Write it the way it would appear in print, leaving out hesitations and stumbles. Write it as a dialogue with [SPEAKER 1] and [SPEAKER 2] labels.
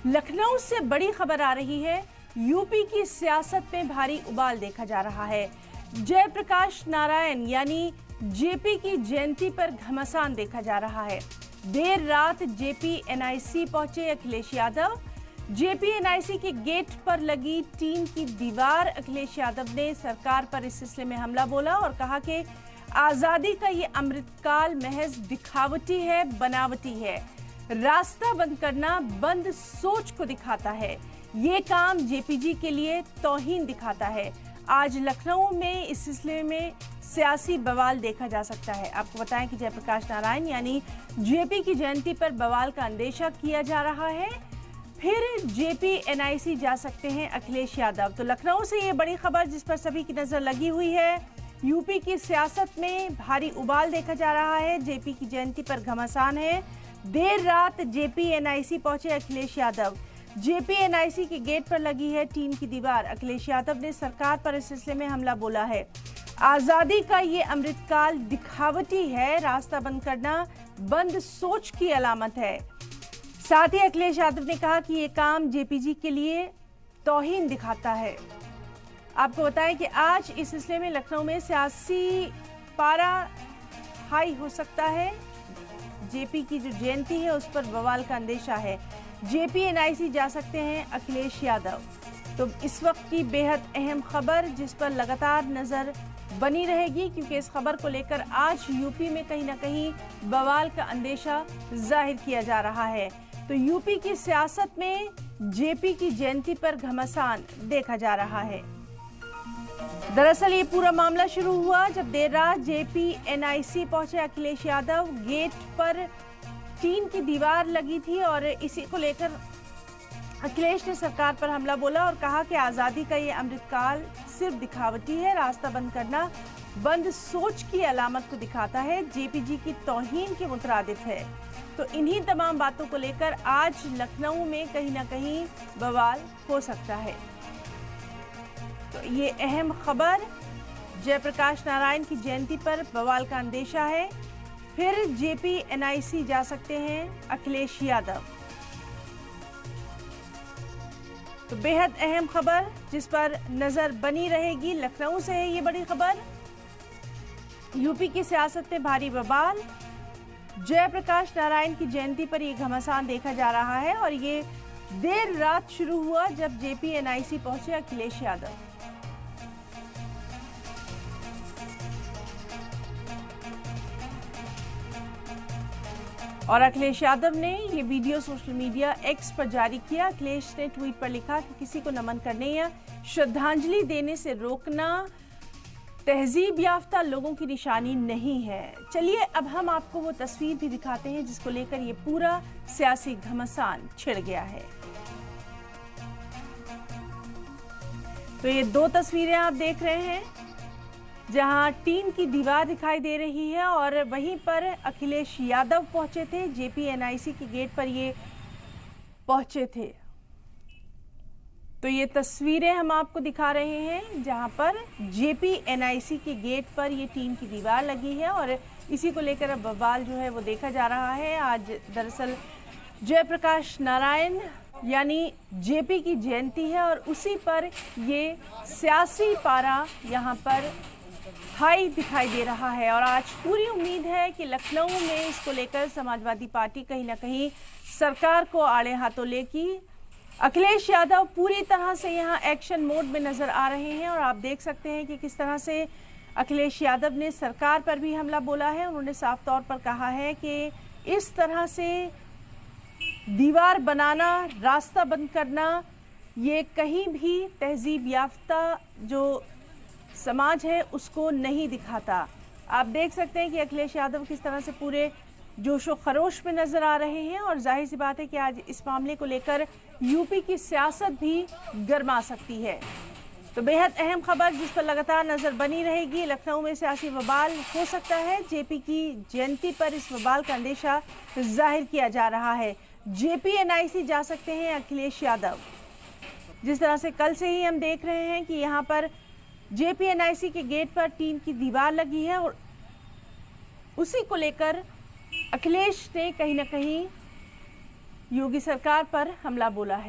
[SPEAKER 1] लखनऊ से बड़ी खबर आ रही है। यूपी की सियासत में भारी उबाल देखा जा रहा है। जयप्रकाश नारायण यानी जेपी की जयंती पर घमासान देखा जा रहा है। देर रात जेपी एनआईसी पहुंचे अखिलेश यादव। जेपी एनआईसी के गेट पर लगी टीन की दीवार। अखिलेश यादव ने सरकार पर इस सिलसिले में हमला बोला और कहा कि आजादी का ये अमृतकाल महज दिखावटी है, बनावटी है। रास्ता बंद करना बंद सोच को दिखाता है। ये काम जेपीजी के लिए तौहीन दिखाता है। आज लखनऊ में इस सिलसिले में सियासी बवाल देखा जा सकता है। आपको बताएं कि जयप्रकाश नारायण यानी जेपी की जयंती पर बवाल का अंदेशा किया जा रहा है। फिर जेपी एनआईसी जा सकते हैं अखिलेश यादव। तो लखनऊ से ये बड़ी खबर जिस पर सभी की नजर लगी हुई है। यूपी की सियासत में भारी उबाल देखा जा रहा है। जेपी की जयंती पर घमासान है। देर रात जेपी एनआईसी पहुंचे अखिलेश यादव। जेपी एनआईसी के गेट पर लगी है टीन की दीवार। अखिलेश यादव ने सरकार पर इस सिलसिले में हमला बोला है। आजादी का ये अमृतकाल दिखावटी है। रास्ता बंद करना बंद सोच की अलामत है। साथ ही अखिलेश यादव ने कहा कि ये काम जेपीजी के लिए तौहीन दिखाता है। आपको बताएं कि आज इस सिलसिले में लखनऊ में सियासी पारा हाई हो सकता है। जेपी की जो जयंती है उस पर बवाल का अंदेशा है। जेपी एनआईसी जा सकते हैं अखिलेश यादव। तो इस वक्त की बेहद अहम खबर जिस पर लगातार नजर बनी रहेगी, क्योंकि इस खबर को लेकर आज यूपी में कहीं ना कहीं बवाल का अंदेशा जाहिर किया जा रहा है। तो यूपी की सियासत में जेपी की जयंती पर घमासान देखा जा रहा है। दरअसल ये पूरा मामला शुरू हुआ जब देर रात जेपी एनआईसी पहुंचे अखिलेश यादव। गेट पर टीन की दीवार लगी थी और इसी को लेकर अखिलेश ने सरकार पर हमला बोला और कहा कि आजादी का ये अमृतकाल सिर्फ दिखावटी है। रास्ता बंद करना बंद सोच की अलामत को दिखाता है। जेपीजी की तौहीन के मुतरादिफ है। तो इन्हीं तमाम बातों को लेकर आज लखनऊ में कहीं ना कहीं बवाल हो सकता है। तो ये अहम खबर, जयप्रकाश नारायण की जयंती पर बवाल का अंदेशा है। फिर जेपी एनआईसी जा सकते हैं अखिलेश यादव। तो बेहद अहम खबर जिस पर नजर बनी रहेगी। लखनऊ से है ये बड़ी खबर। यूपी की सियासत में भारी बवाल। जयप्रकाश नारायण की जयंती पर ये घमासान देखा जा रहा है और ये देर रात शुरू हुआ जब जेपी एनआईसी पहुंचे अखिलेश यादव। और अखिलेश यादव ने ये वीडियो सोशल मीडिया एक्स पर जारी किया। अखिलेश ने ट्वीट पर लिखा कि किसी को नमन करने या श्रद्धांजलि देने से रोकना तहजीब याफ्ता लोगों की निशानी नहीं है। चलिए अब हम आपको वो तस्वीर भी दिखाते हैं जिसको लेकर ये पूरा सियासी घमासान छिड़ गया है। तो ये दो तस्वीरें आप देख रहे हैं जहां टीन की दीवार दिखाई दे रही है और वहीं पर अखिलेश यादव पहुंचे थे। जेपी एनआईसी के गेट पर ये पहुंचे थे। तो ये तस्वीरें हम आपको दिखा रहे हैं जहां पर जेपी एनआईसी के गेट पर ये टीन की दीवार लगी है और इसी को लेकर अब बवाल जो है वो देखा जा रहा है। आज दरअसल जयप्रकाश नारायण यानी जेपी की जयंती है और उसी पर ये सियासी पारा यहाँ पर हाई दिखाई दे रहा है। और आज पूरी उम्मीद है कि लखनऊ में इसको लेकर समाजवादी पार्टी कहीं ना कहीं सरकार को आड़े हाथों लेगी। अखिलेश यादव पूरी तरह से यहाँ एक्शन मोड में नजर आ रहे हैं और आप देख सकते हैं कि किस तरह से अखिलेश यादव ने सरकार पर भी हमला बोला है। उन्होंने साफ तौर पर कहा है कि इस तरह से दीवार बनाना, रास्ता बंद करना, ये कहीं भी तहजीब याफ्ता जो समाज है उसको नहीं दिखाता। आप देख सकते हैं कि अखिलेश यादव किस तरह से पूरे जोशो खरोश में नजर आ रहे हैं और जाहिर सी बात है कि आज इस मामले को लेकर यूपी की सियासत भी गर्मा सकती है। तो बेहद अहम खबर जिस पर लगातार नजर बनी रहेगी। लखनऊ में सियासी बवाल हो सकता है। जेपी की जयंती पर इस बवाल का अंदेशा जाहिर किया जा रहा है। जेपी एनआईसी जा सकते हैं अखिलेश यादव। जिस तरह से कल से ही हम देख रहे हैं कि यहाँ पर जेपी एनआईसी के गेट पर टीन की दीवार लगी है और उसी को लेकर अखिलेश ने कहीं ना कहीं योगी सरकार पर हमला बोला है।